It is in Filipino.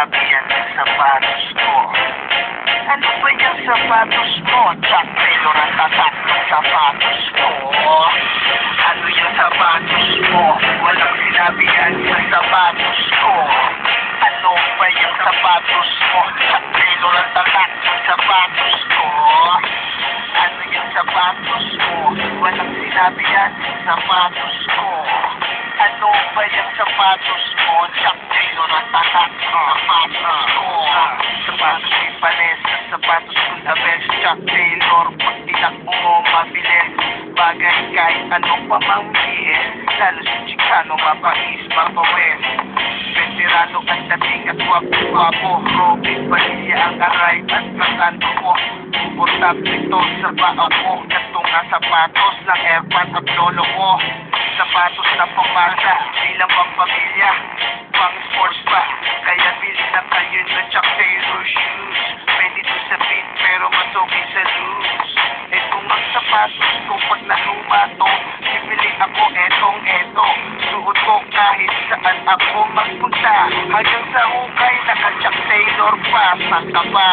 sinabi yan sa sapatos ko. Ano ba yung sapatos mo? Jack Taylor ang tatak ng sapatos ko. Ano yung sapatos mo? Walang sinabi yan sa sapatos ko. Ano ba yung sapatos mo? Jack Taylor ang tatak ng sapatos ko. Ano yung sapatos mo? Walang sinabi yan sa sapatos ko. Ano ba yung sapatos mo? Jack Taylor ang tatak ng sapatos ko. Sapatos ni Vanessa, sapatos ko the best. Jack Taylor, pag tinakbo mo mabilis. Bagay kahit anong pamanggiin. Lalo si Chicano, mapais, mapawin. Veterano ang dating at wapo-wapo. Robin Padilla ang aray at kasando ko. Butap nito sa paa ko. Ito nga sapatos ng airpan at lolo ko. Sapatos na pamasa, bilang pang pamilya, pang sports pa. Kaya bili na kayo ng Jack Taylor shoes. Pwede to sa beat pero masuki sa loose. Itong ang sapatos ko pag naluma to. Bibili ako eto. Suot ko kahit saan ako magpunta. Hanggang sa hukay naka Jack Taylor pa. Saan ka ba?